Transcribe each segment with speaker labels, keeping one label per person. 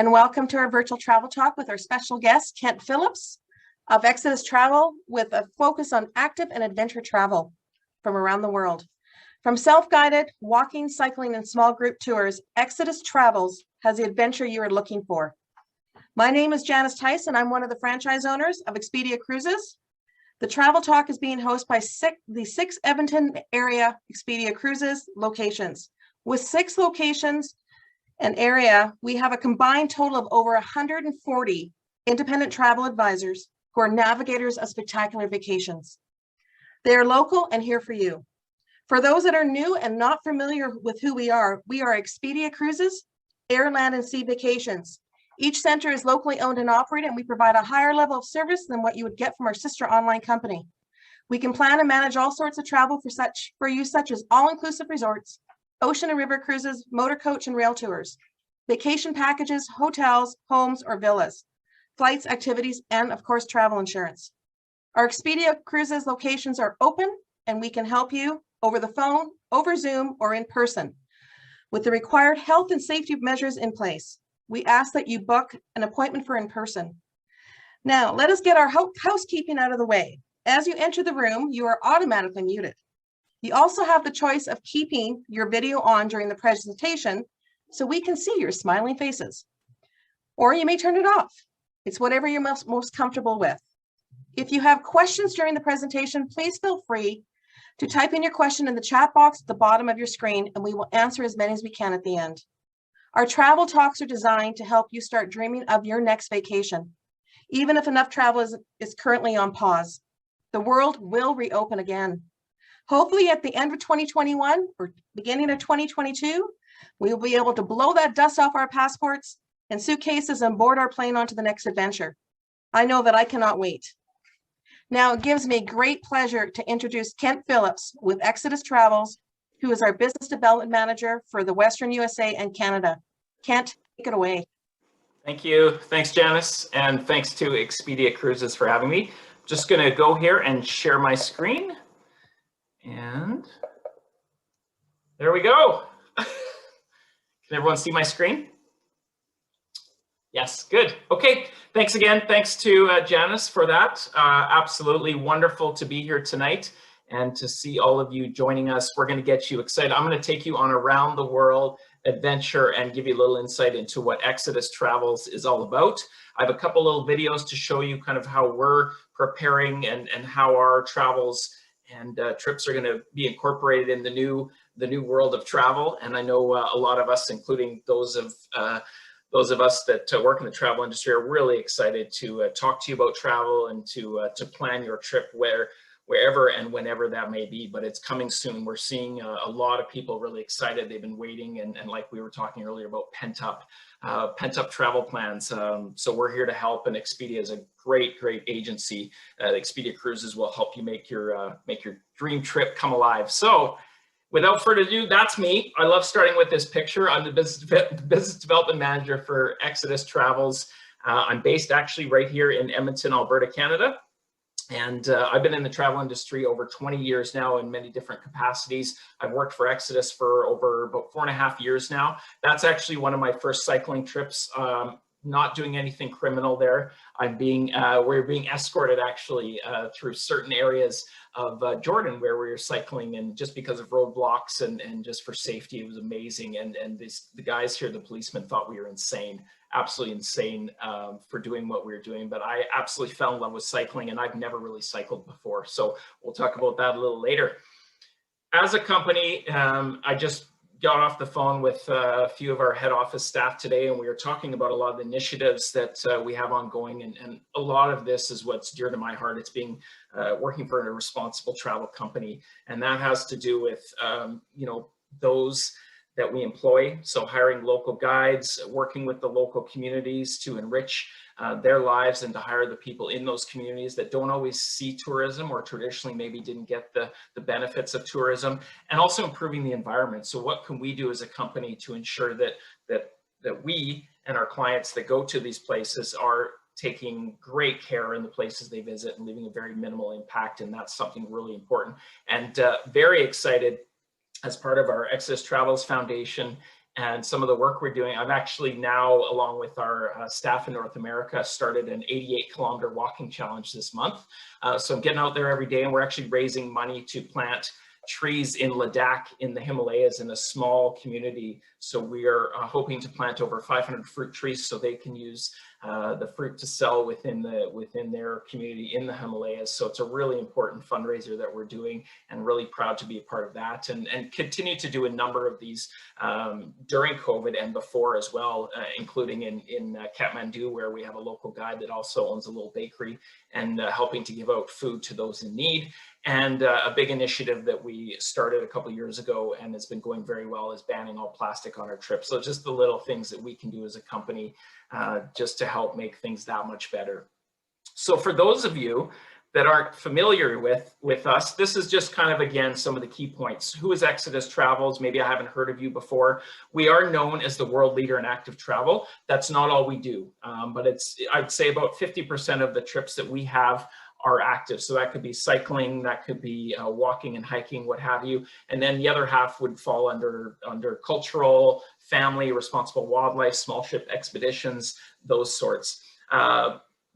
Speaker 1: and welcome to our virtual travel talk with our special guest, Kent Phillips of Exodus Travel, with a focus on active and adventure travel from around the world. From self-guided, walking, cycling, and small group tours, Exodus Travels has the adventure you are looking for. My name is Janice Tyson. I'm one of the franchise owners of Expedia Cruises. The Travel Talk is being hosted by the six Edmonton area Expedia Cruises locations. With 6 locations and area, we have a combined total of over 140 independent travel advisors who are navigators of spectacular vacations. They are local and here for you. For those that are new and not familiar with who we are Expedia Cruises, Air, Land, and Sea Vacations. Each center is locally owned and operated, and we provide a higher level of service than what you would get from our sister online company. We can plan and manage all sorts of travel for you, such as all-inclusive resorts, ocean and river cruises, motor coach and rail tours, vacation packages, hotels, homes, or villas, flights, activities, and of course, travel insurance. Our Expedia Cruises locations are open, and we can help you over the phone, over Zoom, or in person with the required health and safety measures in place. We ask that you book an appointment for in person. Now, let us get our housekeeping out of the way. As you enter the room, you are automatically muted. You also have the choice of keeping your video on during the presentation so we can see your smiling faces. Or you may turn it off. It's whatever you're most comfortable with. If you have questions during the presentation, please feel free to type in your question in the chat box at the bottom of your screen, and we will answer as many as we can at the end. Our travel talks are designed to help you start dreaming of your next vacation, even if enough travel is currently on pause. The world will reopen again. Hopefully at the end of 2021 or beginning of 2022, we will be able to blow that dust off our passports and suitcases and board our plane onto the next adventure. I know that I cannot wait. Now, it gives me great pleasure to introduce Kent Phillips with Exodus Travels, who is our business development manager for the Western USA and Canada. Kent, take it away.
Speaker 2: Thank you. Thanks, Janice. And thanks to Expedia Cruises for having me. Just going to go here and share my screen. And there we go. Can everyone see my screen? Yes, good. Okay, thanks again. Thanks to Janice for that. Absolutely wonderful to be here tonight and to see all of you joining us. We're going to get you excited. I'm going to take you on around the world adventure and give you a little insight into what Exodus Travels is all about. I have a couple little videos to show you kind of how we're preparing and how our travels and trips are going to be incorporated in the new world of travel. And I know a lot of us, including those of us that work in the travel industry, are really excited to talk to you about travel and to plan your trip wherever and whenever that may be. But it's coming soon. We're seeing a lot of people really excited. They've been waiting, and like we were talking earlier about pent up travel plans. So we're here to help, and Expedia is a great agency. Expedia Cruises will help you make your dream trip come alive. So without further ado, that's me. I love starting with this picture. I'm the business development manager for Exodus Travels. I'm based actually right here in Edmonton, Alberta, Canada. And I've been in the travel industry over 20 years now in many different capacities. I've worked for Exodus for over about 4.5 years now. That's actually one of my first cycling trips. Not doing anything criminal there. We're being escorted actually through certain areas of Jordan where we were cycling, and just because of roadblocks and just for safety, it was amazing. And the guys here, the policemen, thought we were insane, absolutely insane for doing what we were doing. But I absolutely fell in love with cycling, and I've never really cycled before. So we'll talk about that a little later. As a company, I just got off the phone with a few of our head office staff today, and we were talking about a lot of the initiatives that we have ongoing, and a lot of this is what's dear to my heart. It's working for a responsible travel company, and that has to do with those that we employ. So hiring local guides, working with the local communities to enrich their lives and to hire the people in those communities that don't always see tourism or traditionally maybe didn't get the benefits of tourism, and also improving the environment. So what can we do as a company to ensure that we and our clients that go to these places are taking great care in the places they visit and leaving a very minimal impact? And that's something really important, and very excited as part of our Exodus Travels Foundation and some of the work we're doing. I've actually now, along with our staff in North America, started an 88-kilometer walking challenge this month. So I'm getting out there every day, and we're actually raising money to plant trees in Ladakh in the Himalayas in a small community. So we are hoping to plant over 500 fruit trees so they can use the fruit to sell within their community in the Himalayas. So it's a really important fundraiser that we're doing, and really proud to be a part of that, and continue to do a number of these during COVID and before as well, including in Kathmandu, where we have a local guide that also owns a little bakery, and helping to give out food to those in need. And a big initiative that we started a couple years ago and has been going very well is banning all plastic on our trips. So just the little things that we can do as a company just to help make things that much better. So for those of you that aren't familiar with us, this is just kind of, again, some of the key points. Who is Exodus Travels? Maybe I haven't heard of you before. We are known as the world leader in active travel. That's not all we do, but I'd say about 50% of the trips that we have are active. So that could be cycling, that could be walking and hiking, what have you. And then the other half would fall under cultural, family, responsible wildlife, small ship expeditions, those sorts.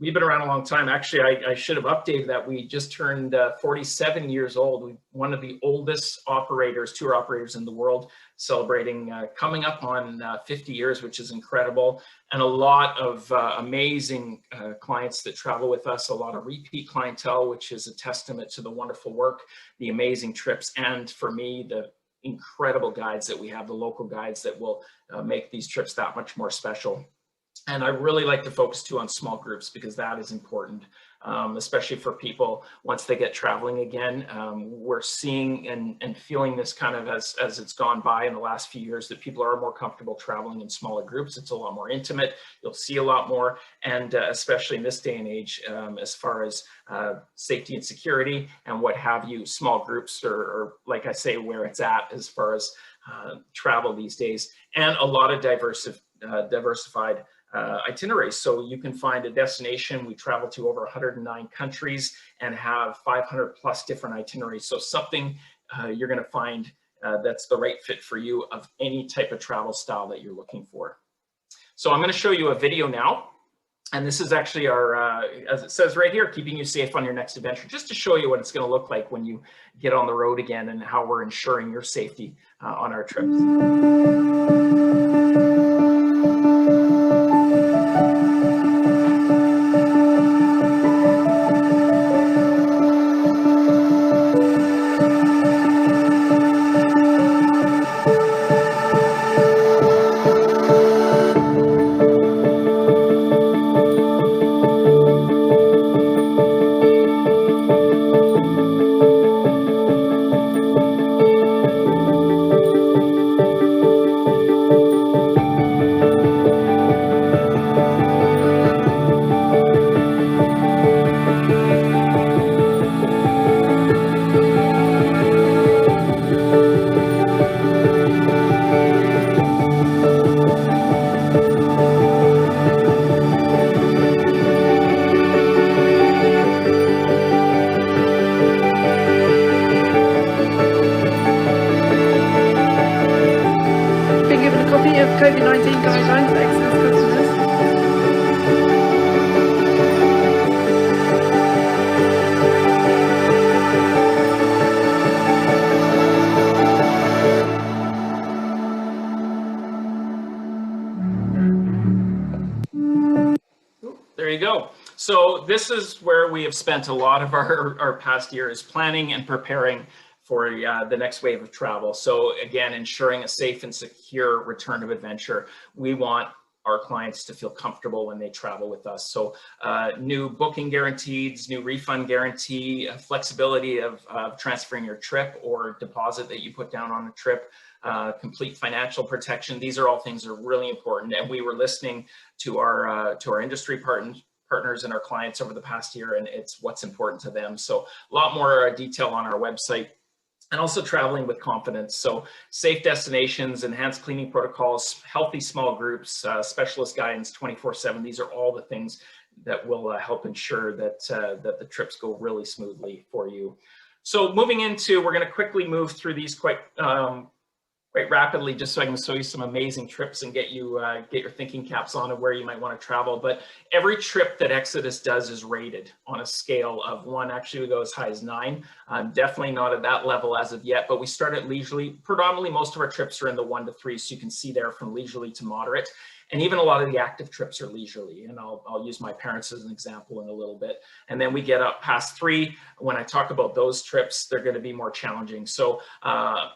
Speaker 2: We've been around a long time. Actually, I should have updated that. We just turned 47 years old. We're one of the oldest tour operators in the world, celebrating coming up on 50 years, which is incredible. And a lot of amazing clients that travel with us, a lot of repeat clientele, which is a testament to the wonderful work, the amazing trips, and for me, the incredible guides that we have, the local guides that will make these trips that much more special. And I really like to focus too on small groups, because that is important, especially for people once they get traveling again. We're seeing and feeling this kind of as it's gone by in the last few years, that people are more comfortable traveling in smaller groups. It's a lot more intimate. You'll see a lot more. And especially in this day and age, as far as safety and security and what have you, small groups are, like I say, where it's at as far as travel these days, and a lot of diversified itineraries. So you can find a destination. We travel to over 109 countries and have 500 plus different itineraries. So something you're going to find that's the right fit for you of any type of travel style that you're looking for. So I'm going to show you a video now. And this is actually our, as it says right here, keeping you safe on your next adventure, just to show you what it's going to look like when you get on the road again, and how we're ensuring your safety on our trips.
Speaker 3: COVID-19 guidelines for Exodus customers.
Speaker 2: There you go. So this is where we have spent a lot of our past years planning and preparing for the next wave of travel. So again, ensuring a safe and secure return of adventure. We want our clients to feel comfortable when they travel with us. So new booking guarantees, new refund guarantee, flexibility of transferring your trip or deposit that you put down on a trip, complete financial protection. These are all things that are really important. And we were listening to our industry partners and our clients over the past year, and it's what's important to them. So a lot more detail on our website. And also traveling with confidence. So safe destinations, enhanced cleaning protocols, healthy small groups, specialist guidance 24/7. These are all the things that will help ensure that the trips go really smoothly for you. So moving into, we're going to quickly move through these quite quite rapidly, just so I can show you some amazing trips and get you get your thinking caps on of where you might want to travel. But every trip that Exodus does is rated on a scale of 1. Actually, we go as high as 9. Definitely not at that level as of yet, but we start at leisurely. Predominantly, most of our trips are in the 1 to 3, so you can see there from leisurely to moderate. And even a lot of the active trips are leisurely. And I'll use my parents as an example in a little bit. And then we get up past 3. When I talk about those trips, they're going to be more challenging. So,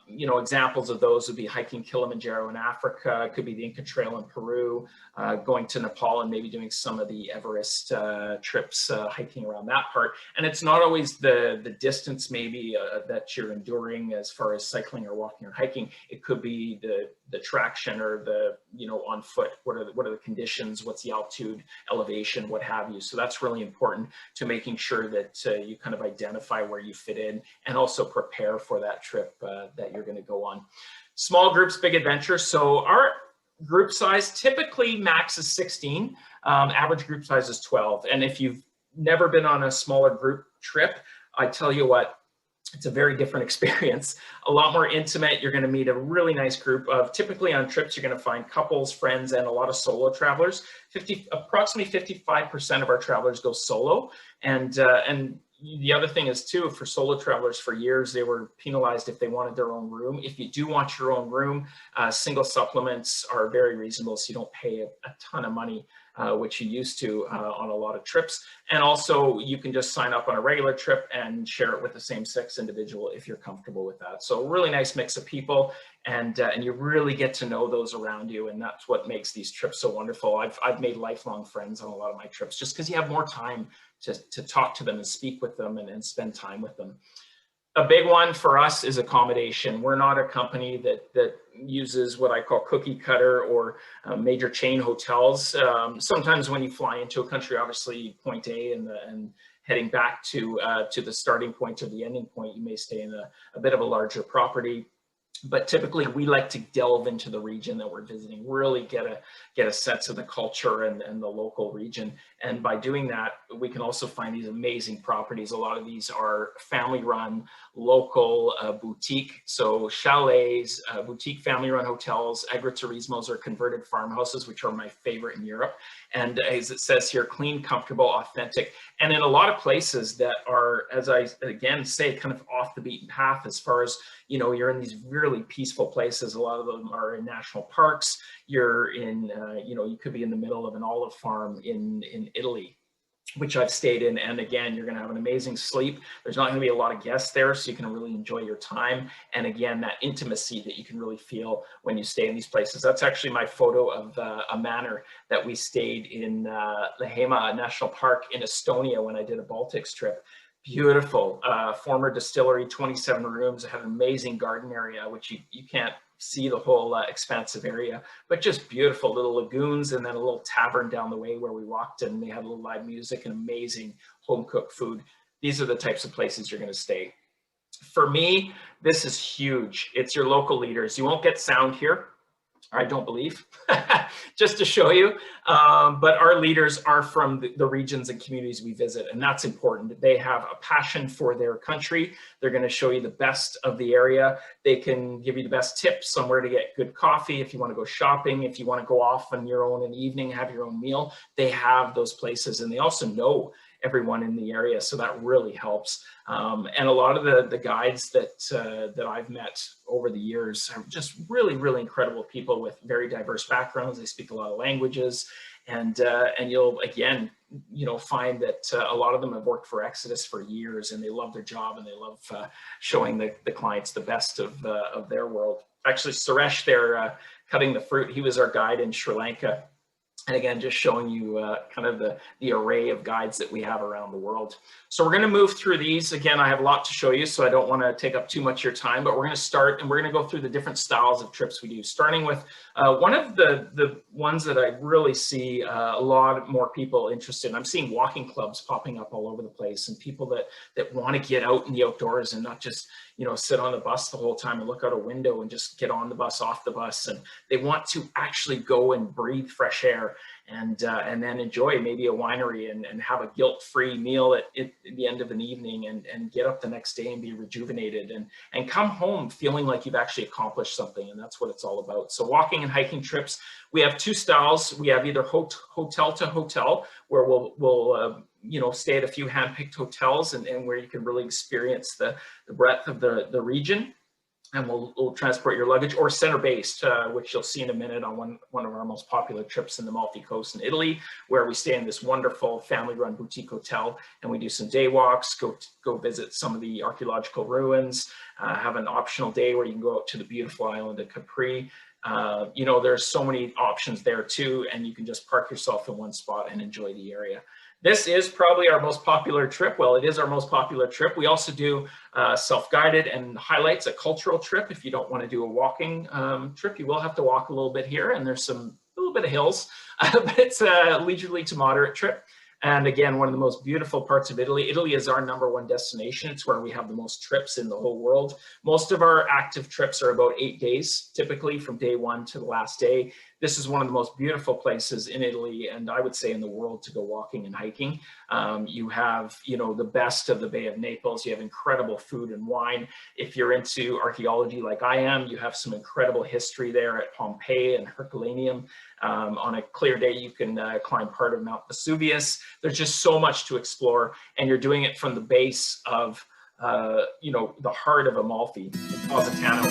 Speaker 2: you know, examples of those would be hiking Kilimanjaro in Africa. It could be the Inca Trail in Peru, going to Nepal and maybe doing some of the Everest trips, hiking around that part. And it's not always the distance maybe that you're enduring as far as cycling or walking or hiking. It could be the traction or the, you know, on foot. What are the conditions? What's the altitude, elevation, what have you? So that's really important to making sure that you kind of identify where you fit in and also prepare for that trip that you're going to go on. Small groups, big adventures. So our group size typically max is 16. Average group size is 12. And if you've never been on a smaller group trip, I tell you what, it's a very different experience, a lot more intimate. You're going to meet a really nice group of, typically on trips, you're going to find couples, friends, and a lot of solo travelers. Approximately 55% of our travelers go solo. And the other thing is too, for solo travelers, for years, they were penalized if they wanted their own room. If you do want your own room, single supplements are very reasonable, so you don't pay a ton of money, which you used to on a lot of trips. And also you can just sign up on a regular trip and share it with the same sex individual if you're comfortable with that. So a really nice mix of people, and you really get to know those around you. And that's what makes these trips so wonderful. I've made lifelong friends on a lot of my trips just because you have more time to talk to them and speak with them and spend time with them. A big one for us is accommodation. We're not a company that uses what I call cookie cutter or major chain hotels. Sometimes when you fly into a country, obviously point A and heading back to the starting point or the ending point, you may stay in a bit of a larger property. But typically we like to delve into the region that we're visiting, really get a sense of the culture and the local region. And by doing that, we can also find these amazing properties. A lot of these are family run, local boutique. So chalets, boutique family run hotels, agriturismos or converted farmhouses, which are my favorite in Europe. And as it says here, clean, comfortable, authentic. And in a lot of places that are, as I again say, kind of off the beaten path as far as, you know, you're in these really peaceful places. A lot of them are in national parks. You're in, you know, you could be in the middle of an olive farm in Italy, which I've stayed in. And again, you're going to have an amazing sleep. There's not going to be a lot of guests there, so you can really enjoy your time. And again, that intimacy that you can really feel when you stay in these places. That's actually my photo of a manor that we stayed in Laheima National Park in Estonia when I did a Baltics trip. Beautiful, former distillery, 27 rooms. It had an amazing garden area, which you can't see the whole expansive area, but just beautiful little lagoons, and then a little tavern down the way where we walked, and they had a little live music and amazing home cooked food. These are the types of places you're going to stay. For me, this is huge. It's your local leaders. You won't get sound here, I don't believe, just to show you. But our leaders are from the regions and communities we visit, and that's important. They have a passion for their country. They're going to show you the best of the area. They can give you the best tips on where to get good coffee. If you want to go shopping, if you want to go off on your own in the evening, have your own meal, they have those places, and they also know everyone in the area, so that really helps. And a lot of the guides that I've met over the years are just really, really incredible people with very diverse backgrounds. They speak a lot of languages, and you'll again, you know, find that a lot of them have worked for Exodus for years, and they love their job and they love showing the clients the best of their world. Actually, Suresh there cutting the fruit, he was our guide in Sri Lanka. And again, just showing you kind of the array of guides that we have around the world. So we're going to move through these. Again, I have a lot to show you, so I don't want to take up too much of your time, but we're going to start and we're going to go through the different styles of trips we do, starting with one of the ones that I really see a lot more people interested in. I'm seeing walking clubs popping up all over the place, and people that want to get out in the outdoors and not just, you know, sit on the bus the whole time and look out a window and just get on the bus, off the bus. And they want to actually go and breathe fresh air. and then enjoy maybe a winery and have a guilt-free meal at the end of an evening, and get up the next day and be rejuvenated, and come home feeling like you've actually accomplished something. And that's what it's all about. So walking and hiking trips, we have two styles. We have either hotel to hotel, where we'll stay at a few hand-picked hotels, and where you can really experience the breadth of the region, and we'll transport your luggage, or center-based, which you'll see in a minute on one of our most popular trips in the Amalfi Coast in Italy, where we stay in this wonderful family-run boutique hotel, and we do some day walks, go visit some of the archaeological ruins, have an optional day where you can go out to the beautiful island of Capri. There's so many options there too, and you can just park yourself in one spot and enjoy the area. This is probably our most popular trip. Well, it is our most popular trip. We also do self-guided and highlights, a cultural trip. If you don't want to do a walking trip, you will have to walk a little bit here, and there's a little bit of hills, but it's a leisurely to moderate trip. And again, one of the most beautiful parts of Italy. Italy is our #1 destination. It's where we have the most trips in the whole world. Most of our active trips are about 8 days, typically from day 1 to the last day. This is one of the most beautiful places in Italy, and I would say in the world, to go walking and hiking. You have, the best of the Bay of Naples. You have incredible food and wine. If you're into archaeology like I am, you have some incredible history there at Pompeii and Herculaneum. On a clear day, you can climb part of Mount Vesuvius. There's just so much to explore, and you're doing it from the base of, the heart of Amalfi, Positano.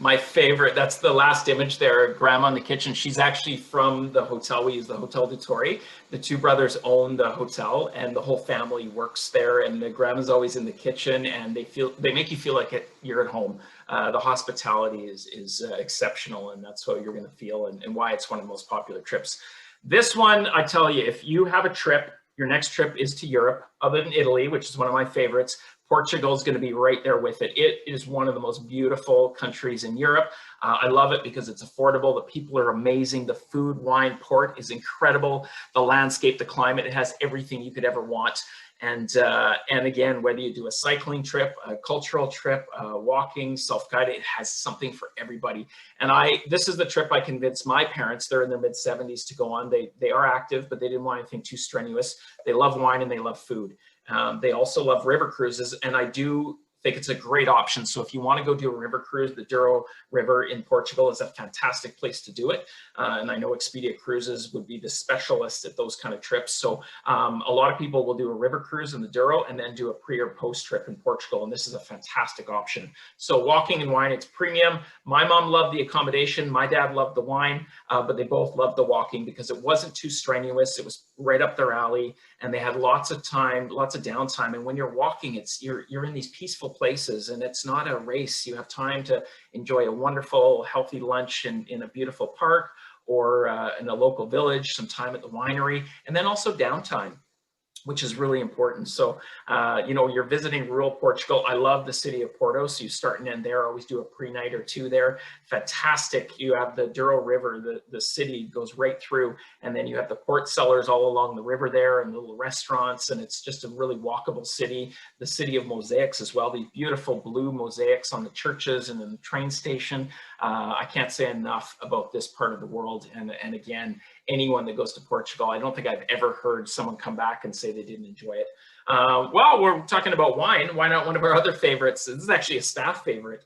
Speaker 2: My favorite, that's the last image there, Grandma in the kitchen. She's actually from the hotel. We use the Hotel du Torri. The two brothers own the hotel, and the whole family works there, and the grandma's always in the kitchen, and they make you feel like you're at home. The hospitality is exceptional, and that's how you're going to feel, and why it's one of the most popular trips. This one, I tell you, if you have a trip, your next trip is to Europe, other than Italy, which is one of my favorites. Portugal is going to be right there with it. It is one of the most beautiful countries in Europe. I love it because it's affordable. The people are amazing. The food, wine, port is incredible. The landscape, the climate, it has everything you could ever want. And again, whether you do a cycling trip, a cultural trip, walking, self-guided, it has something for everybody. And this is the trip I convinced my parents, they're in their mid-70s, to go on. They are active, but they didn't want anything too strenuous. They love wine and they love food. They also love river cruises, and I do think it's a great option. So if you want to go do a river cruise, the Douro River in Portugal is a fantastic place to do it. And I know Expedia Cruises would be the specialist at those kind of trips. So a lot of people will do a river cruise in the Douro and then do a pre or post trip in Portugal. And this is a fantastic option. So walking and wine, it's premium. My mom loved the accommodation. My dad loved the wine, but they both loved the walking because it wasn't too strenuous. It was right up their alley, and they had lots of time, lots of downtime. And when you're walking, you're in these peaceful places, and it's not a race. You have time to enjoy a wonderful, healthy lunch in a beautiful park, or in a local village, some time at the winery, and then also downtime. which is really important. So, you know, you're visiting rural Portugal. I love the city of Porto. So you start and end there. Always do a pre-night or two there. Fantastic. You have the Douro River, the city goes right through. And then you have the port cellars all along the river there and little restaurants. And it's just a really walkable city. The city of mosaics as well. These beautiful blue mosaics on the churches and in the train station. I can't say enough about this part of the world. And again, anyone that goes to Portugal, I don't think I've ever heard someone come back and say they didn't enjoy it. Well, we're talking about wine. Why not one of our other favorites? This is actually a staff favorite,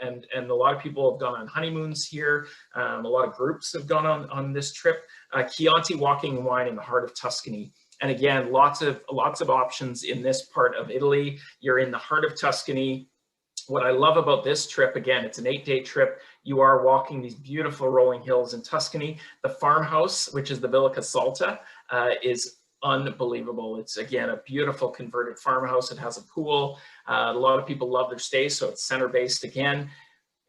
Speaker 2: and a lot of people have gone on honeymoons here. A lot of groups have gone on this trip. Chianti Walking and Wine in the heart of Tuscany. And again, lots of options in this part of Italy. You're in the heart of Tuscany. What I love about this trip, again, it's an 8-day trip. You are walking these beautiful rolling hills in Tuscany. The farmhouse, which is the Villa Casalta, is unbelievable. It's, again, a beautiful converted farmhouse. It has a pool. A lot of people love their stay, so it's center-based again.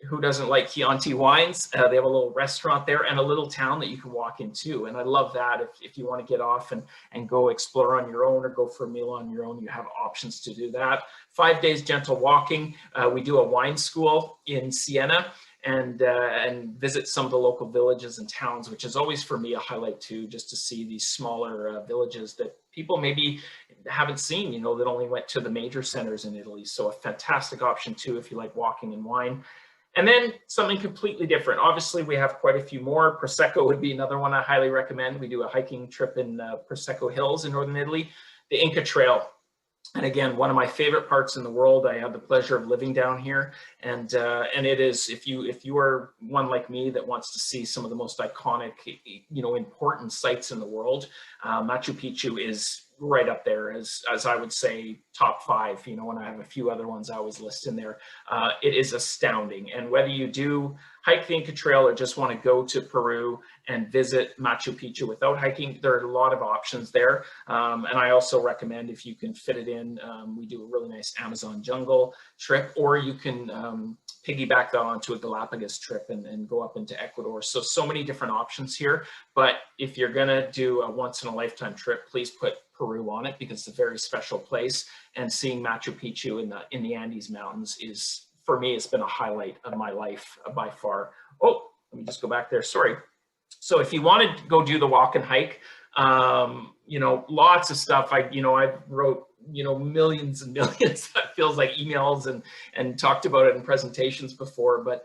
Speaker 2: Who doesn't like Chianti wines? They have a little restaurant there and a little town that you can walk into. And I love that. If you want to get off and go explore on your own or go for a meal on your own, you have options to do that. 5 days gentle walking. We do a wine school in Siena and visit some of the local villages and towns, which is always for me a highlight too, just to see these smaller villages that people maybe haven't seen, you know, that only went to the major centers in Italy. So a fantastic option too if you like walking and wine. And then something completely different. Obviously, we have quite a few more. Prosecco would be another one I highly recommend. We do a hiking trip in Prosecco Hills in northern Italy, the Inca Trail. And again, one of my favorite parts in the world. I have the pleasure of living down here, and it is, if you are one like me that wants to see some of the most iconic, you know, important sites in the world, Machu Picchu is right up there as I would say top 5, you know, and I have a few other ones I always list in there. It is astounding. And whether you do hike the Inca Trail or just want to go to Peru and visit Machu Picchu without hiking, there are a lot of options there. And I also recommend, if you can fit it in, we do a really nice Amazon jungle trip, or you can piggyback that onto a Galapagos trip and go up into Ecuador. So many different options here. But if you're gonna do a once in a lifetime trip, please put Peru on it, because it's a very special place. And seeing Machu Picchu in the Andes Mountains is, for me, it's been a highlight of my life by far. Oh, let me just go back there, sorry. So if you want to go do the walk and hike, you know, lots of stuff. I wrote, you know, millions and millions, that feels like emails and talked about it in presentations before, but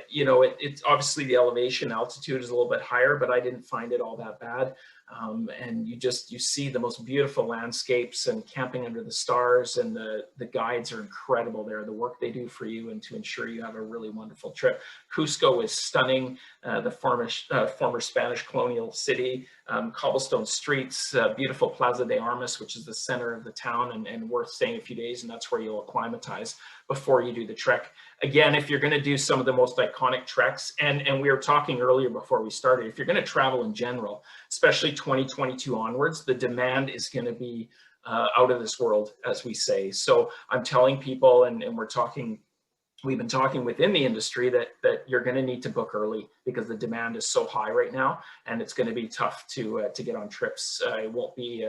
Speaker 2: you know, it's obviously the elevation, altitude is a little bit higher, but I didn't find it all that bad. And you see the most beautiful landscapes and camping under the stars, and the guides are incredible there, the work they do for you and to ensure you have a really wonderful trip. Cusco is stunning, the former Spanish colonial city, cobblestone streets, beautiful Plaza de Armas, which is the center of the town and worth staying a few days, and that's where you'll acclimatize before you do the trek. Again, if you're going to do some of the most iconic treks, and we were talking earlier before we started, if you're going to travel in general, especially 2022 onwards, the demand is going to be out of this world, as we say. So I'm telling people, and we've been talking within the industry that you're going to need to book early, because the demand is so high right now, and it's going to be tough to get on trips. It won't be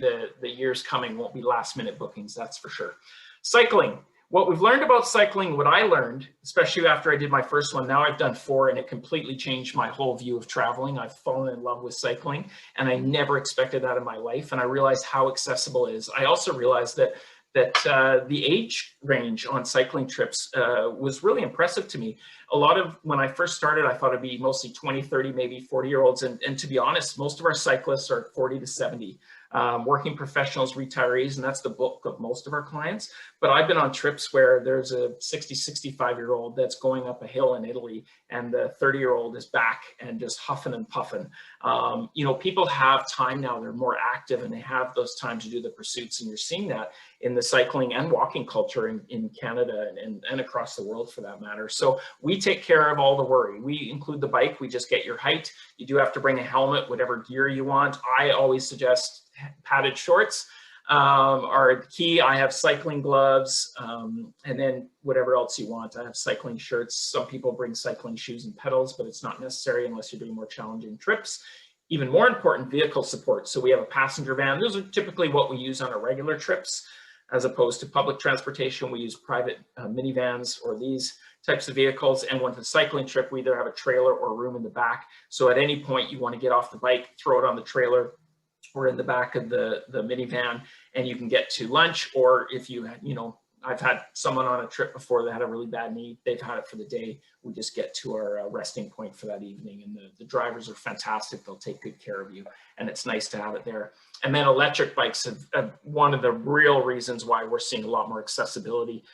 Speaker 2: the years coming, won't be last minute bookings, that's for sure. Cycling. What we've learned about cycling, what I learned, especially after I did my first one, now I've done 4, and it completely changed my whole view of traveling. I've fallen in love with cycling, and I never expected that in my life. And I realized how accessible it is. I also realized that the age range on cycling trips was really impressive to me. A lot of, when I first started, I thought it'd be mostly 20, 30, maybe 40-year-olds. And to be honest, most of our cyclists are 40 to 70. Working professionals, retirees, and that's the bulk of most of our clients. But I've been on trips where there's a 60, 65-year-old that's going up a hill in Italy, and the 30-year-old is back and just huffing and puffing. You know, people have time now, they're more active, and they have those time to do the pursuits, and you're seeing that in the cycling and walking culture in Canada and across the world for that matter. So we take care of all the worry. We include the bike, we just get your height. You do have to bring a helmet, whatever gear you want. I always suggest padded shorts are the key. I have cycling gloves, and then whatever else you want. I have cycling shirts. Some people bring cycling shoes and pedals, but it's not necessary unless you're doing more challenging trips. Even more important, vehicle support. So we have a passenger van. Those are typically what we use on our regular trips. As opposed to public transportation, we use private minivans or these types of vehicles. And when it's a cycling trip, we either have a trailer or room in the back. So at any point you want to get off the bike, throw it on the trailer or in the back of the minivan, and you can get to lunch. Or if I've had someone on a trip before that had a really bad knee, they've had it for the day. We just get to our resting point for that evening, and the drivers are fantastic. They'll take good care of you, and it's nice to have it there. And then electric bikes have one of the real reasons why we're seeing a lot more accessibility,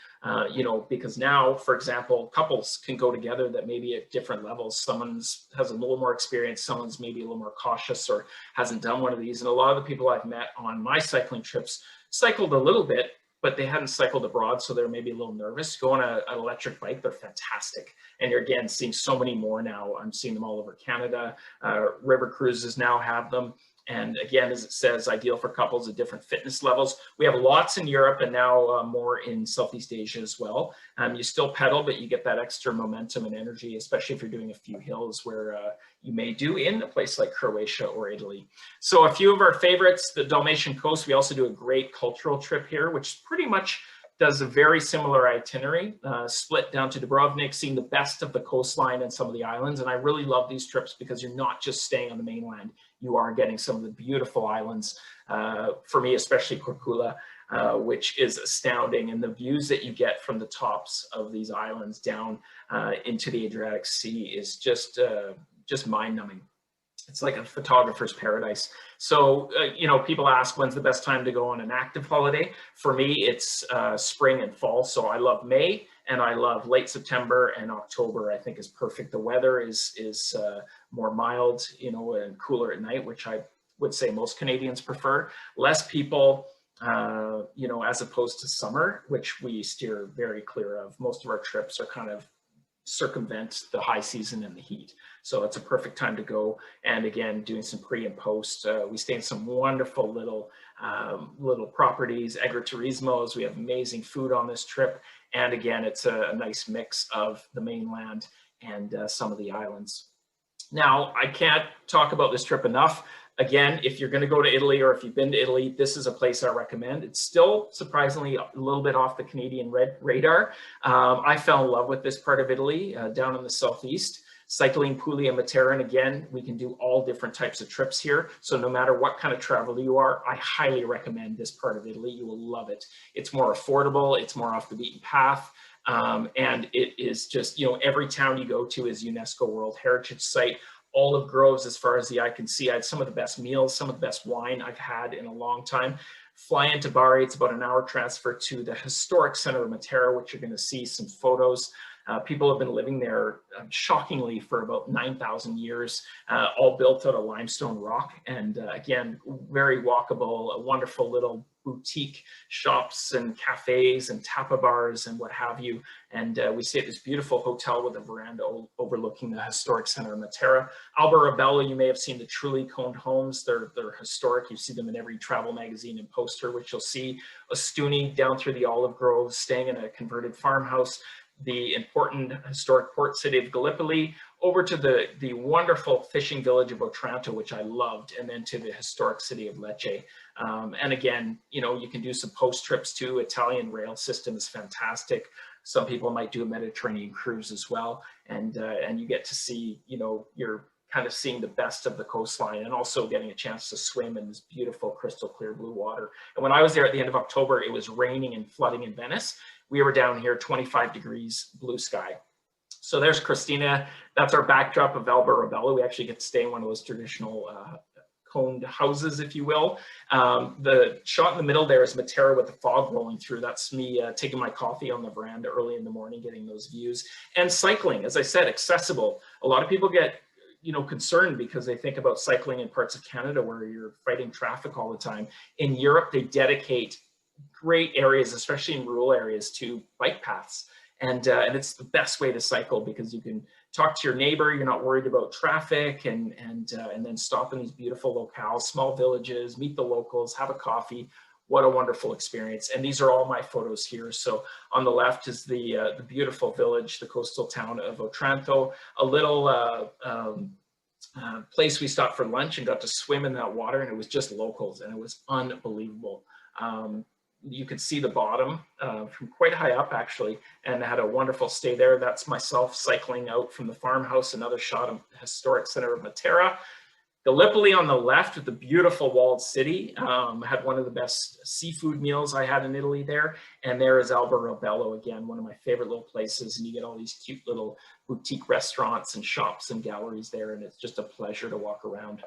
Speaker 2: because now, for example, couples can go together that maybe at different levels. Someone's has a little more experience, someone's maybe a little more cautious or hasn't done one of these. And a lot of the people I've met on my cycling trips cycled a little bit, but they hadn't cycled abroad, so they're maybe a little nervous. Go on an electric bike, they're fantastic. And you're again seeing so many more now. I'm seeing them all over Canada. River cruises now have them. And again, as it says, ideal for couples at different fitness levels. We have lots in Europe and now more in Southeast Asia as well. You still pedal, but you get that extra momentum and energy, especially if you're doing a few hills where you may do in a place like Croatia or Italy. So a few of our favorites, the Dalmatian coast. We also do a great cultural trip here, which pretty much does a very similar itinerary, split down to Dubrovnik, seeing the best of the coastline and some of the islands. And I really love these trips because you're not just staying on the mainland, you are getting some of the beautiful islands, for me, especially Corcula, which is astounding. And the views that you get from the tops of these islands down into the Adriatic Sea is just mind-numbing. It's like a photographer's paradise. So, people ask, when's the best time to go on an active holiday? For me, it's spring and fall. So I love May and I love late September, and October I think is perfect. The weather is more mild, and cooler at night, which I would say most Canadians prefer. Less people, as opposed to summer, which we steer very clear of. Most of our trips are kind of circumvent the high season and the heat. So it's a perfect time to go. And again, doing some pre and post. We stay in some wonderful little properties, agriturismos. We have amazing food on this trip. And again, it's a nice mix of the mainland and some of the islands. Now, I can't talk about this trip enough. Again, if you're going to go to Italy, or if you've been to Italy, this is a place I recommend. It's still surprisingly a little bit off the Canadian radar. I fell in love with this part of Italy, down in the southeast. Cycling Puglia and Matera, and again, we can do all different types of trips here. So no matter what kind of traveler you are, I highly recommend this part of Italy. You will love it. It's more affordable. It's more off the beaten path. And it is just, every town you go to is UNESCO World Heritage Site. Olive groves as far as the eye can see. I had some of the best meals, some of the best wine I've had in a long time. Fly into Bari, it's about an hour transfer to the historic center of Matera, which you're going to see some photos. People have been living there shockingly for about 9,000 years, all built out of limestone rock. And again, very walkable, a wonderful little boutique shops and cafes and tapa bars and what have you. And we stay at this beautiful hotel with a veranda overlooking the historic center of Matera. Alba Rabella, you may have seen the truly coned homes. They're historic. You see them in every travel magazine and poster, which you'll see. Ostuni down through the olive groves, staying in a converted farmhouse. The important historic port city of Gallipoli, over to the wonderful fishing village of Otranto, which I loved, and then to the historic city of Lecce. And again, you can do some post trips too. Italian rail system is fantastic. Some people might do a Mediterranean cruise as well. And you get to see, you're kind of seeing the best of the coastline and also getting a chance to swim in this beautiful crystal clear blue water. And when I was there at the end of October, it was raining and flooding in Venice. We were down here, 25 degrees, blue sky. So there's Christina. That's our backdrop of Alba Rabella. We actually get to stay in one of those traditional coned houses, if you will. The shot in the middle there is Matera with the fog rolling through. That's me taking my coffee on the veranda early in the morning, getting those views. And cycling, as I said, accessible. A lot of people get concerned because they think about cycling in parts of Canada where you're fighting traffic all the time. In Europe, they dedicate great areas, especially in rural areas, to bike paths. And it's the best way to cycle because you can talk to your neighbor. You're not worried about traffic, and then stop in these beautiful locales, small villages, meet the locals, have a coffee. What a wonderful experience. And these are all my photos here. So on the left is the beautiful village, the coastal town of Otranto, a little place we stopped for lunch and got to swim in that water, and it was just locals, and it was unbelievable. You could see the bottom from quite high up, actually, and I had a wonderful stay there. That's myself cycling out from the farmhouse. Another shot of the historic center of Matera. Gallipoli on the left with the beautiful walled city. Had one of the best seafood meals I had in Italy there. And there is Alberobello, again, one of my favorite little places. And you get all these cute little boutique restaurants and shops and galleries there. And it's just a pleasure to walk around.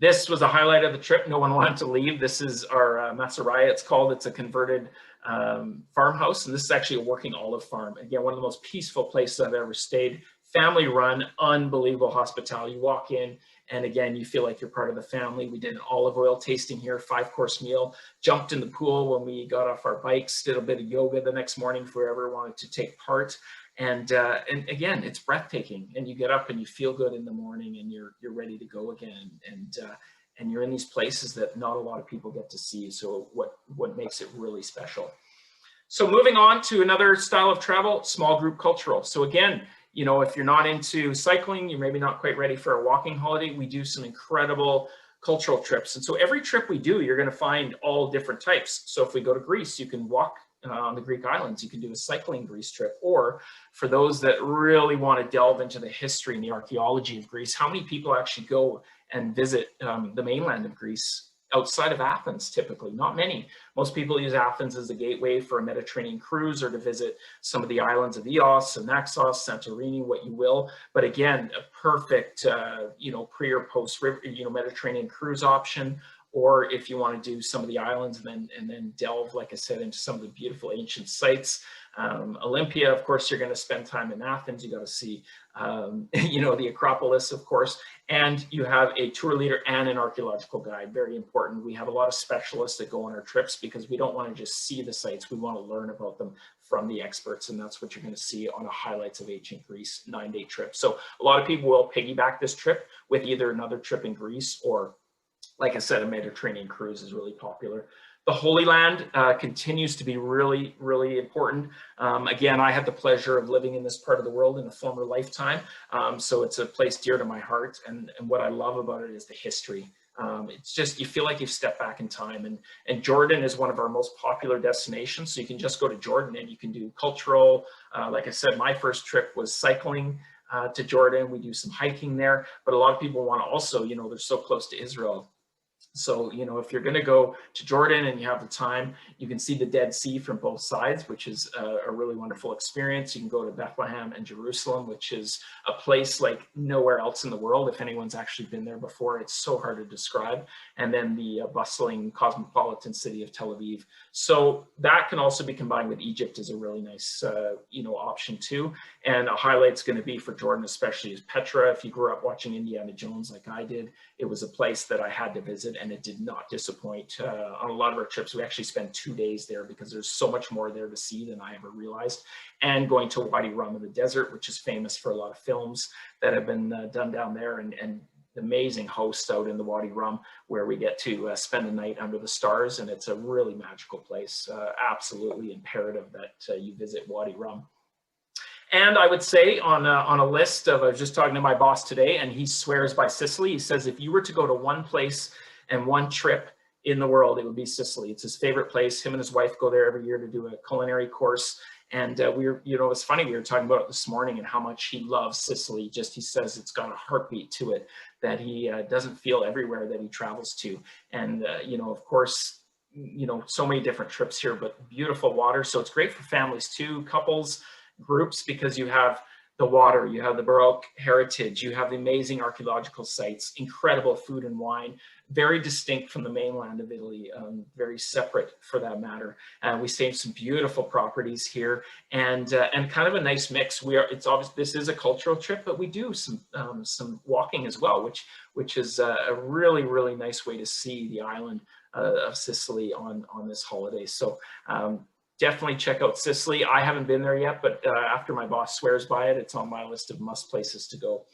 Speaker 2: This was a highlight of the trip. No one wanted to leave. This is our Masseria, it's called. It's a converted farmhouse. And this is actually a working olive farm. Again, one of the most peaceful places I've ever stayed. Family run, unbelievable hospitality. You walk in, and again, you feel like you're part of the family. We did an olive oil tasting here, 5-course meal, jumped in the pool when we got off our bikes, did a bit of yoga the next morning for whoever wanted to take part. And again, it's breathtaking, and you get up and you feel good in the morning, and you're ready to go again. And you're in these places that not a lot of people get to see. So what makes it really special. So moving on to another style of travel, small group cultural. So again, you know, if you're not into cycling, you're maybe not quite ready for a walking holiday, we do some incredible cultural trips. And so every trip we do, you're going to find all different types. So if we go to Greece, you can walk on the Greek islands, you can do a cycling Greece trip. Or for those that really want to delve into the history and the archaeology of Greece, how many people actually go and visit the mainland of Greece outside of Athens? Typically not many. Most people use Athens as a gateway for a Mediterranean cruise or to visit some of the islands of Ios and Naxos, Santorini, what you will. But again, a perfect you know, pre or post river, you know, Mediterranean cruise option. Or if you want to do some of the islands and then delve, like I said, into some of the beautiful ancient sites. Olympia, of course, you're going to spend time in Athens. You got to see, you know, the Acropolis, of course, and you have a tour leader and an archaeological guide. Very important. We have a lot of specialists that go on our trips because we don't want to just see the sites. We want to learn about them from the experts, and that's what you're going to see on a Highlights of Ancient Greece 9-day trip. So a lot of people will piggyback this trip with either another trip in Greece or, like I said, a Mediterranean cruise is really popular. The Holy Land continues to be really, really important. Again, I had the pleasure of living in this part of the world in a former lifetime. So it's a place dear to my heart. And what I love about it is the history. It's just, you feel like you've stepped back in time. And Jordan is one of our most popular destinations. So you can just go to Jordan and you can do cultural. Like I said, my first trip was cycling to Jordan. We do some hiking there. But a lot of people want to also, you know, they're so close to Israel. So, you know, if you're going to go to Jordan and you have the time, you can see the Dead Sea from both sides, which is a really wonderful experience. You can go to Bethlehem and Jerusalem, which is a place like nowhere else in the world. If anyone's actually been there before, it's so hard to describe. And then the bustling cosmopolitan city of Tel Aviv. So that can also be combined with Egypt as a really nice, you know, option too. And a highlight's going to be for Jordan, especially, is Petra. If you grew up watching Indiana Jones like I did, it was a place that I had to visit, and it did not disappoint. On a lot of our trips, we actually spend 2 days there because there's so much more there to see than I ever realized. And going to Wadi Rum in the desert, which is famous for a lot of films that have been done down there, and the amazing hosts out in the Wadi Rum where we get to spend the night under the stars, and it's a really magical place. Absolutely imperative that you visit Wadi Rum. And I would say on a list of, I was just talking to my boss today, and he swears by Sicily. He says, if you were to go to one place and one trip in the world, it would be Sicily. It's his favorite place. Him and his wife go there every year to do a culinary course. And we were, you know, it's funny, we were talking about it this morning and how much he loves Sicily. Just, he says it's got a heartbeat to it that he doesn't feel everywhere that he travels to. And, you know, of course, you know, so many different trips here, but beautiful water. So it's great for families too, couples, groups, because you have the water, you have the Baroque heritage, you have the amazing archaeological sites, incredible food and wine, very distinct from the mainland of Italy, very separate for that matter. We stay in some beautiful properties here, and kind of a nice mix. It's obvious this is a cultural trip, but we do some walking as well, which is a really, really nice way to see the island of Sicily on this holiday. So definitely check out Sicily. I haven't been there yet, but after my boss swears by it, it's on my list of must places to go.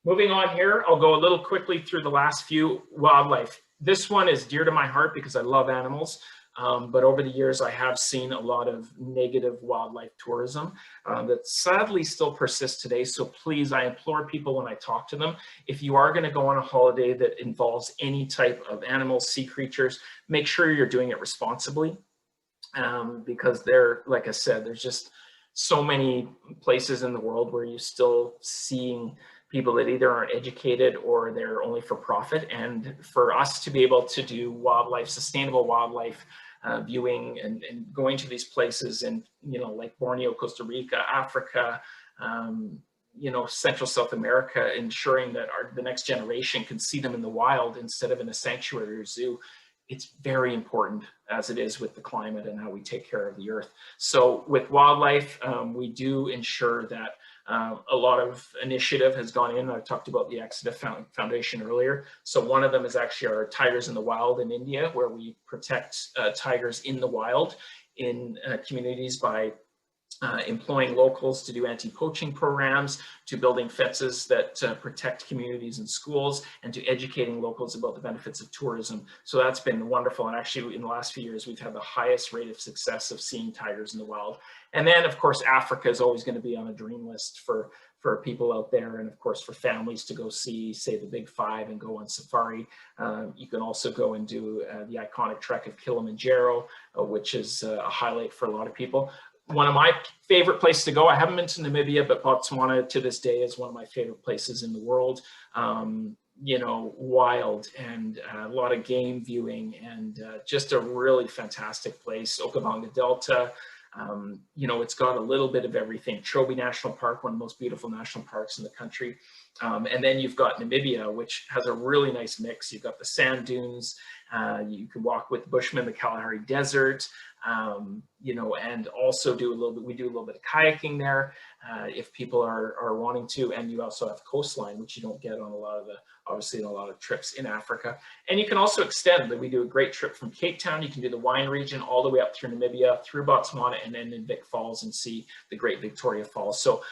Speaker 2: Moving on here, I'll go a little quickly through the last few. Wildlife. This one is dear to my heart because I love animals. But over the years, I have seen a lot of negative wildlife tourism that sadly still persists today. So please, I implore people when I talk to them, if you are going to go on a holiday that involves any type of animals, sea creatures, make sure you're doing it responsibly. Because like I said, there's just so many places in the world where you're still seeing people that either aren't educated or they're only for profit. And for us to be able to do wildlife, sustainable wildlife viewing and going to these places in, like Borneo, Costa Rica, Africa, Central South America, ensuring that the next generation can see them in the wild instead of in a sanctuary or zoo. It's very important, as it is with the climate and how we take care of the earth. So with wildlife, we do ensure that a lot of initiative has gone in. I talked about the Exeter Foundation earlier. So one of them is actually our Tigers in the Wild in India, where we protect tigers in the wild in communities by employing locals to do anti-poaching programs, to building fences that protect communities and schools, and to educating locals about the benefits of tourism. So that's been wonderful. And actually in the last few years, we've had the highest rate of success of seeing tigers in the wild. And then of course, Africa is always going to be on a dream list for people out there, and of course for families to go see, say, the Big Five and go on safari. You can also go and do the iconic trek of Kilimanjaro, which is a highlight for a lot of people. One of my favorite places to go, I haven't been to Namibia, but Botswana to this day is one of my favorite places in the world. Wild and a lot of game viewing and just a really fantastic place. Okavango Delta, it's got a little bit of everything. Chobe National Park, one of the most beautiful national parks in the country. And then you've got Namibia, which has a really nice mix. You've got the sand dunes. You can walk with Bushmen, the Kalahari Desert, and also we do a little bit of kayaking there if people are wanting to. And you also have coastline, which you don't get on obviously in a lot of trips in Africa. And you can also extend. We do a great trip from Cape Town. You can do the wine region all the way up through Namibia, through Botswana, and then in Vic Falls and see the Great Victoria Falls. So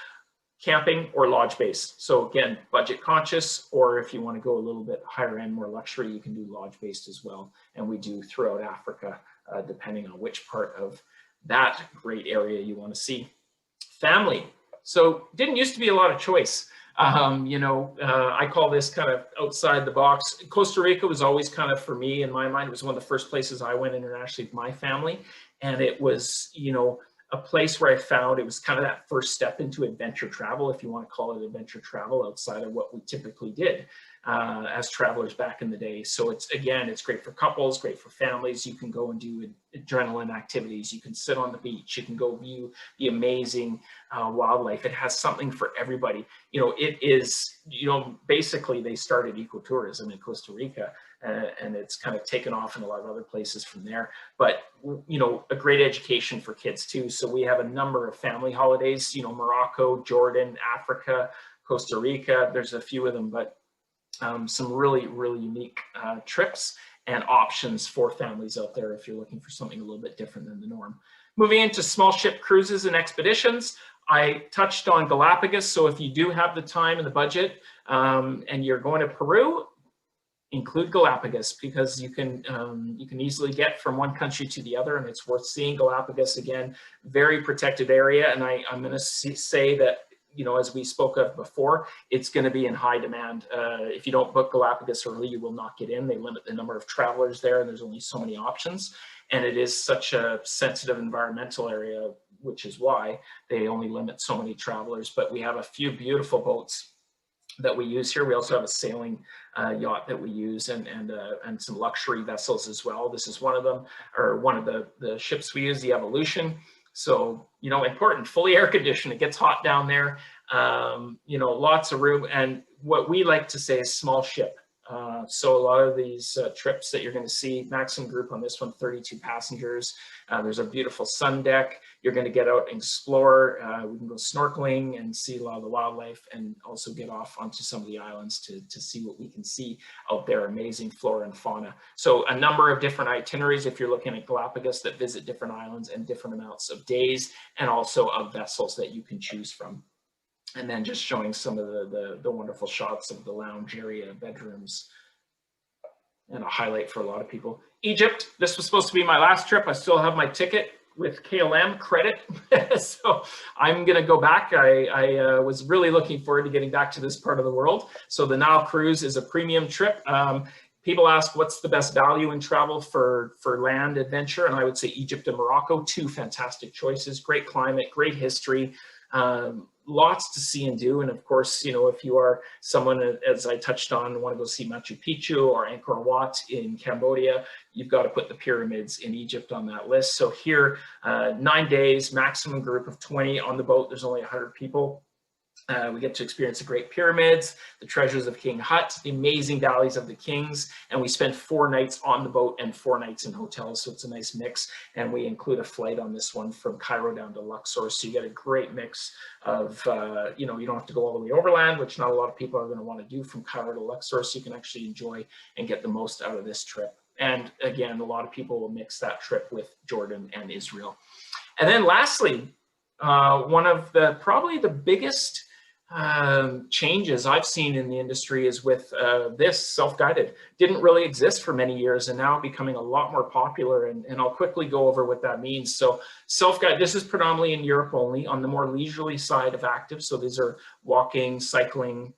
Speaker 2: camping or lodge based. So again, budget conscious, or if you want to go a little bit higher end, more luxury, you can do lodge based as well. And we do throughout Africa, depending on which part of that great area you want to see. Family. So didn't used to be a lot of choice. I call this kind of outside the box. Costa Rica was always kind of, for me, in my mind, it was one of the first places I went internationally with my family. And it was, a place where I found it was kind of that first step into adventure travel, if you want to call it adventure travel, outside of what we typically did as travelers back in the day. So it's great for couples, great for families. You can go and do adrenaline activities. You can sit on the beach. You can go view the amazing wildlife. It has something for everybody. It is, basically they started ecotourism in Costa Rica. And it's kind of taken off in a lot of other places from there. But, a great education for kids too. So we have a number of family holidays, Morocco, Jordan, Africa, Costa Rica. There's a few of them, but some really, really unique trips and options for families out there if you're looking for something a little bit different than the norm. Moving into small ship cruises and expeditions, I touched on Galapagos. So if you do have the time and the budget and you're going to Peru, include Galapagos, because you can easily get from one country to the other, and it's worth seeing. Galapagos, again, very protected area, and I'm going to say that, as we spoke of before, it's going to be in high demand. If you don't book Galapagos early, you will not get in. They limit the number of travelers there, and there's only so many options, and it is such a sensitive environmental area, which is why they only limit so many travelers. But we have a few beautiful boats that we use here. We also have a sailing yacht that we use, and some luxury vessels as well. This is one of them, or one of the ships we use, the Evolution. So, important, fully air conditioned. It gets hot down there. Lots of room. And what we like to say is small ship. So a lot of these trips that you're going to see, maximum group on this one, 32 passengers. There's a beautiful sun deck. You're going to get out and explore. We can go snorkeling and see a lot of the wildlife, and also get off onto some of the islands to see what we can see out there. Amazing flora and fauna. So a number of different itineraries if you're looking at Galapagos that visit different islands and different amounts of days, and also of vessels that you can choose from. And then just showing some of the wonderful shots of the lounge area, bedrooms. and a highlight for a lot of people. Egypt, this was supposed to be my last trip. I still have my ticket with KLM credit. So I'm gonna go back. I was really looking forward to getting back to this part of the world. So the Nile cruise is a premium trip. People ask what's the best value in travel for land adventure, and I would say Egypt and Morocco, two fantastic choices. Great climate, great history, lots to see and do. And of course, you know, if you are someone, as I touched on, want to go see Machu Picchu or Angkor Wat in Cambodia, you've got to put the pyramids in Egypt on that list. So here, 9 days, maximum group of 20 on the boat. There's only 100 people. We get to experience the Great Pyramids, the treasures of King Hut, the amazing valleys of the kings, and we spend 4 nights on the boat and 4 nights in hotels, so it's a nice mix. And we include a flight on this one from Cairo down to Luxor, so you get a great mix of, you know, you don't have to go all the way overland, which not a lot of people are going to want to do from Cairo to Luxor, so you can actually enjoy and get the most out of this trip. And again, a lot of people will mix that trip with Jordan and Israel. And then lastly, one of the probably the biggest changes I've seen in the industry is with this self-guided. Didn't really exist for many years and now becoming a lot more popular, and I'll quickly go over what that means. So self-guided, this is predominantly in Europe only on the more leisurely side of active. So these are walking, cycling,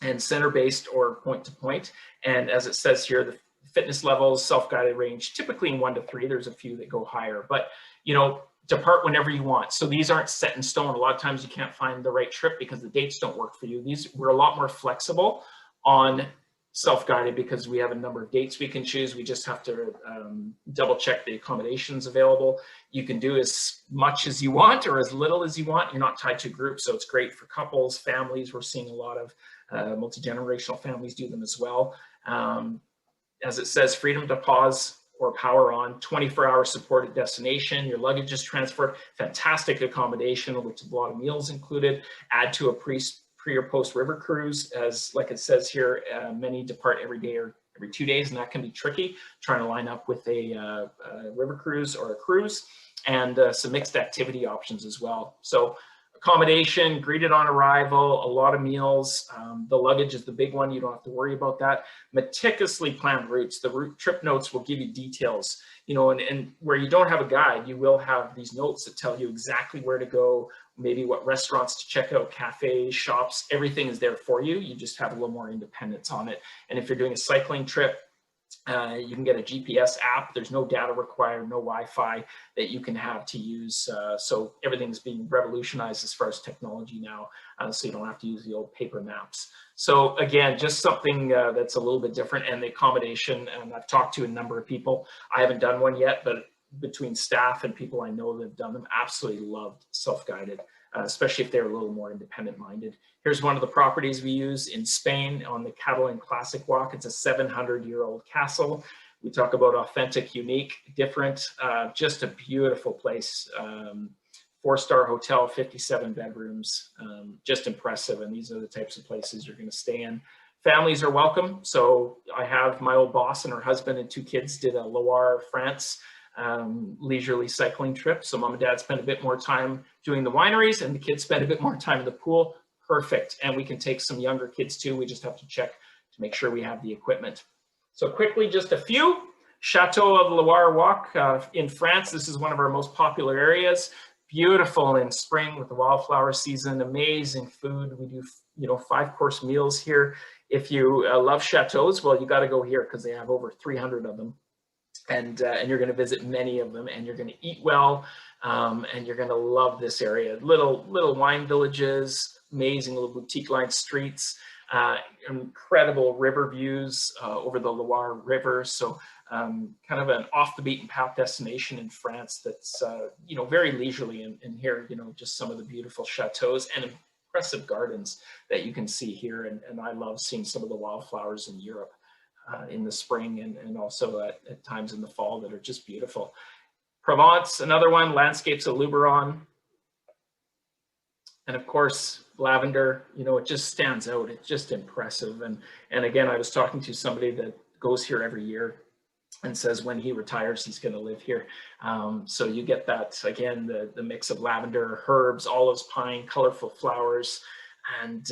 Speaker 2: and center-based or point-to-point. And as it says here, the fitness levels, self-guided range, typically in 1 to 3. There's a few that go higher, but you know, depart whenever you want. So these aren't set in stone. A lot of times you can't find the right trip because the dates don't work for you. We're a lot more flexible on self-guided because we have a number of dates we can choose. We just have to double check the accommodations available. You can do as much as you want or as little as you want. You're not tied to groups, so it's great for couples, families. We're seeing a lot of multi-generational families do them as well. As it says, freedom to pause or power on, 24-hour supported destination, your luggage is transferred, fantastic accommodation with a lot of meals included, add to a pre or post river cruise, as like it says here, many depart every day or every 2 days, and that can be tricky, trying to line up with a river cruise or a cruise, and some mixed activity options as well. So accommodation, greeted on arrival, a lot of meals. The luggage is the big one. You don't have to worry about that. Meticulously planned routes. The route trip notes will give you details, you know, and where you don't have a guide, you will have these notes that tell you exactly where to go, maybe what restaurants to check out, cafes, shops, everything is there for you. You just have a little more independence on it. And if you're doing a cycling trip, you can get a GPS app. There's no data required, no Wi-Fi that you can have to use. So everything's being revolutionized as far as technology now, so you don't have to use the old paper maps. So again, just something that's a little bit different. And the accommodation, and I've talked to a number of people. I haven't done one yet, but between staff and people I know that have done them, absolutely loved self-guided, especially if they're a little more independent minded. Here's one of the properties we use in Spain on the Catalan Classic Walk. It's a 700-year-old castle. We talk about authentic, unique, different, just a beautiful place. 4-star hotel, 57 bedrooms, just impressive. And these are the types of places you're going to stay in. Families are welcome. So I have my old boss and her husband and 2 kids did a Loire, France leisurely cycling trip. So mom and dad spend a bit more time doing the wineries and the kids spend a bit more time in the pool. Perfect. And we can take some younger kids too. We just have to check to make sure we have the equipment. So quickly, just a few. Chateau of Loire Walk in France. This is one of our most popular areas. Beautiful in spring with the wildflower season, amazing food. We do, you know, 5-course meals here. If you love chateaus, well, you got to go here because they have over 300 of them. And you're going to visit many of them, and you're going to eat well, and you're going to love this area. Little wine villages, amazing little boutique-lined streets, incredible river views over the Loire River. So kind of an off-the-beaten-path destination in France that's you know, very leisurely. And here, you know, just some of the beautiful chateaus and impressive gardens that you can see here. And I love seeing some of the wildflowers in Europe. In the spring and also at times in the fall that are just beautiful. Provence, another one, landscapes of Luberon. And of course, lavender, you know, it just stands out. It's just impressive. And again, I was talking to somebody that goes here every year and says when he retires, he's going to live here. So you get that, again, the mix of lavender, herbs, olives, pine, colorful flowers. and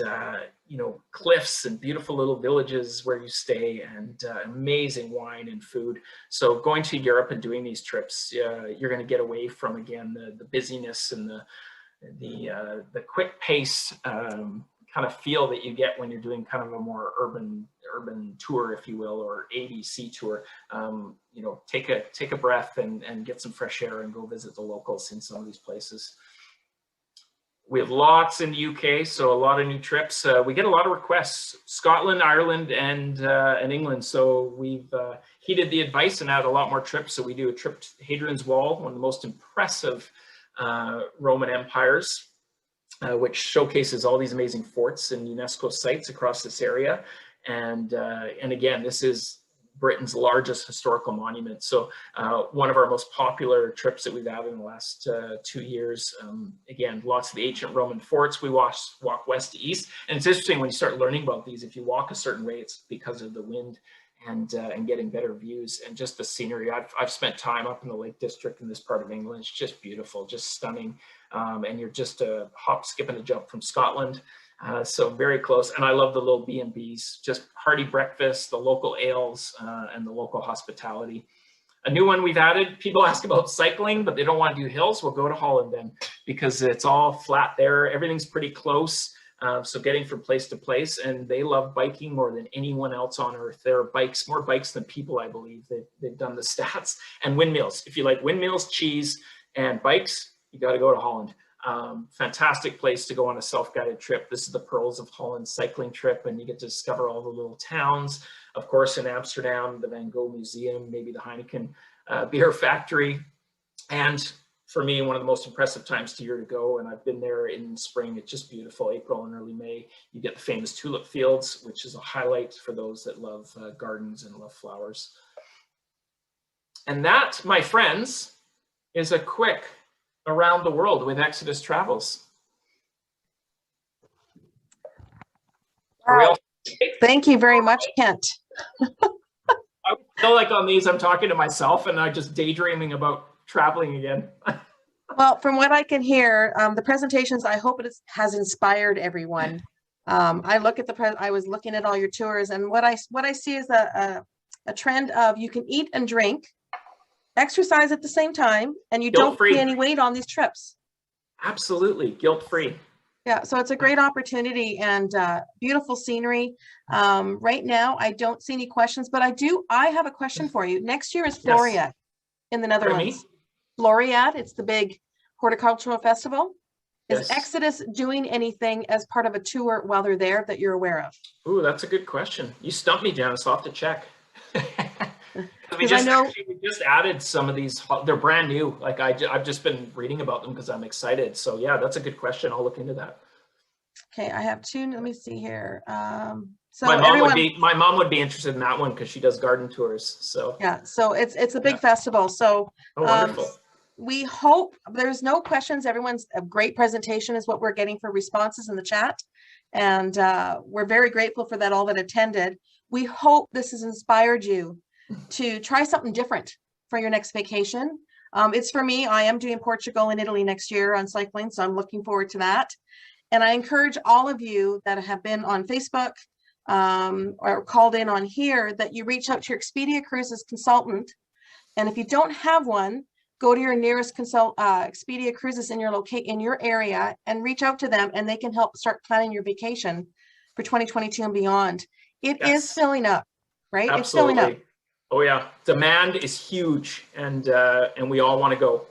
Speaker 2: you know, cliffs and beautiful little villages where you stay, and amazing wine and food. So going to Europe and doing these trips, you're going to get away from, again, the busyness and the quick pace kind of feel that you get when you're doing kind of a more urban tour, if you will, or ABC tour. You know, take a breath and get some fresh air and go visit the locals in some of these places. We have lots in the UK, so a lot of new trips. We get a lot of requests, Scotland, Ireland, and England. So we've heeded the advice and added a lot more trips. So we do a trip to Hadrian's Wall, one of the most impressive Roman empires, which showcases all these amazing forts and UNESCO sites across this area. And again, this is Britain's largest historical monument. So one of our most popular trips that we've had in the last 2 years. Again, lots of the ancient Roman forts. We walk west to east. And it's interesting when you start learning about these, if you walk a certain way, it's because of the wind and getting better views and just the scenery. I've spent time up in the Lake District in this part of England. It's just beautiful, just stunning. And you're just a hop, skip, and a jump from Scotland. So very close. And I love the little B&Bs, just hearty breakfast, the local ales, and the local hospitality. A new one we've added, people ask about cycling, but they don't want to do hills. We'll go to Holland then, because it's all flat there. Everything's pretty close. So getting from place to place, and they love biking more than anyone else on earth. There are more bikes than people, I believe. They've done the stats. And windmills. If you like windmills, cheese, and bikes, you got to go to Holland. Fantastic place to go on a self-guided trip. This is the Pearls of Holland cycling trip, and you get to discover all the little towns. Of course, in Amsterdam, the Van Gogh Museum, maybe the Heineken beer factory. And for me, one of the most impressive times of year to go, and I've been there in spring. It's just beautiful, April and early May. You get the famous tulip fields, which is a highlight for those that love gardens and love flowers. And that, my friends, is a quick around the world with Exodus Travels.
Speaker 1: Wow. Thank you very much, Kent.
Speaker 2: I feel like on these, I'm talking to myself and I'm just daydreaming about traveling again.
Speaker 1: Well, from what I can hear, the presentations, I hope it has inspired everyone. I was looking at all your tours, and what I see is a trend of you can eat and drink, exercise at the same time, and you don't put any weight on these trips.
Speaker 2: Absolutely, guilt-free.
Speaker 1: Yeah, so it's a great opportunity and beautiful scenery. Right now, I don't see any questions, but I have a question for you. Next year is Floriade in the Netherlands. Floriade, it's the big horticultural festival. Is Exodus doing anything as part of a tour while they're there that you're aware of?
Speaker 2: Ooh, that's a good question. You stumped me, Janice. I'll have to check. We just added some of these. They're brand new. Like I've just been reading about them because I'm excited. So yeah, that's a good question. I'll look into that.
Speaker 1: Okay, I have two. Let me see here. So
Speaker 2: my mom would be interested in that one because she does garden tours. So
Speaker 1: yeah, so it's a big festival. So
Speaker 2: wonderful.
Speaker 1: We hope there's no questions. Everyone's a great presentation is what we're getting for responses in the chat, and we're very grateful for that. All that attended. We hope this has inspired you to try something different for your next vacation. It's for me. I am doing Portugal and Italy next year on cycling, so I'm looking forward to that. And I encourage all of you that have been on Facebook or called in on here that you reach out to your Expedia Cruises consultant. And if you don't have one, go to your nearest Expedia Cruises in your area and reach out to them, and they can help start planning your vacation for 2022 and beyond. It is filling up, right?
Speaker 2: Absolutely.
Speaker 1: It's filling up.
Speaker 2: Oh yeah, demand is huge, and we all want to go.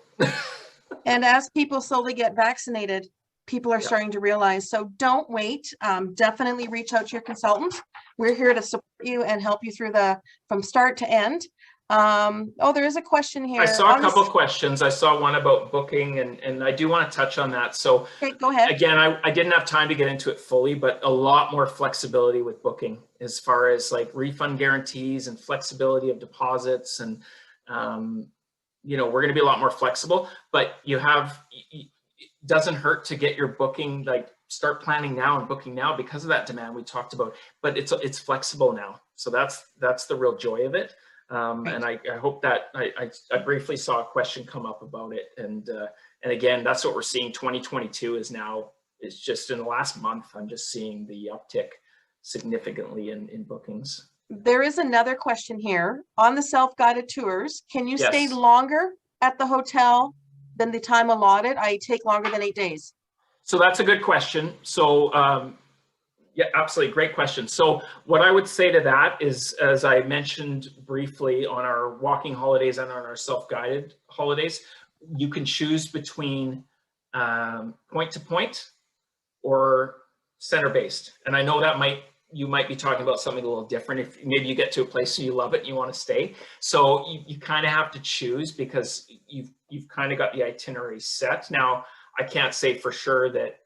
Speaker 1: And as people slowly get vaccinated, people are starting to realize. So don't wait. Definitely reach out to your consultant. We're here to support you and help you through from start to end. There is a question here.
Speaker 2: I saw a couple of questions. I saw one about booking, and I do want to touch on that. So
Speaker 1: go ahead.
Speaker 2: Again, I didn't have time to get into it fully, but a lot more flexibility with booking as far as like refund guarantees and flexibility of deposits. And, we're going to be a lot more flexible, but it doesn't hurt to get your booking, like start planning now and booking now because of that demand we talked about, but it's flexible now. So that's the real joy of it. And I hope that I briefly saw a question come up about it. And again, that's what we're seeing. 2022 is now it's just in the last month, I'm just seeing the uptick significantly in bookings.
Speaker 1: There is another question here. On the self-guided tours, can you stay
Speaker 2: Yes.
Speaker 1: longer at the hotel than the time allotted? I take longer than 8 days.
Speaker 2: So that's a good question. So yeah, absolutely. Great question. So what I would say to that is, as I mentioned briefly on our walking holidays and on our self-guided holidays, you can choose between point to point or center-based. And I know that you might be talking about something a little different. If maybe you get to a place and you love it and you want to stay. So you kind of have to choose, because you've kind of got the itinerary set. Now, I can't say for sure that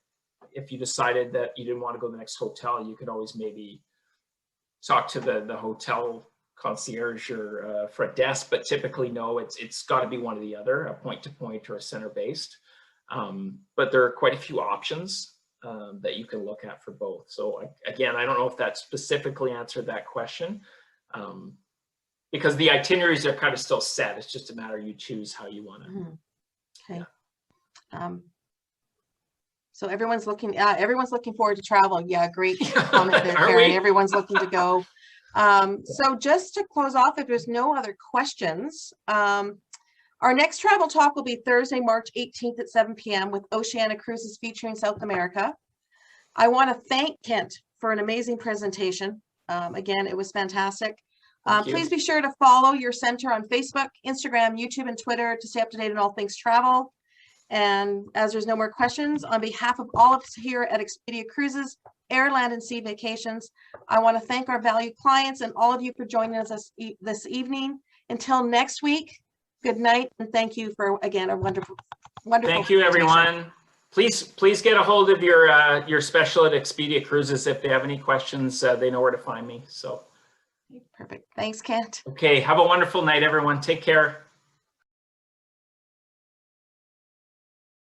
Speaker 2: if you decided that you didn't want to go to the next hotel, you could always maybe talk to the hotel concierge or front desk, but typically no, it's got to be one or the other, a point to point or a center based. But there are quite a few options that you can look at for both. So again, I don't know if that specifically answered that question, because the itineraries are kind of still set. It's just a matter you choose how you want to.
Speaker 1: Okay. Yeah. So everyone's looking forward to travel. Yeah, great comment there, Karen. Everyone's looking to go. So just to close off, if there's no other questions, our next travel talk will be Thursday, March 18th at 7 p.m. with Oceania Cruises featuring South America. I want to thank Kent for an amazing presentation. Again, it was fantastic. Please be sure to follow your center on Facebook, Instagram, YouTube, and Twitter to stay up to date on all things travel. And as there's no more questions, on behalf of all of us here at Expedia Cruises, Air, Land, and Sea Vacations, I want to thank our valued clients and all of you for joining us this evening. Until next week, good night, and thank you for, again, a wonderful.
Speaker 2: Thank you, everyone. Please get a hold of your special at Expedia Cruises if they have any questions. They know where to find me. So
Speaker 1: perfect. Thanks, Kent.
Speaker 2: Okay, have a wonderful night, everyone. Take care.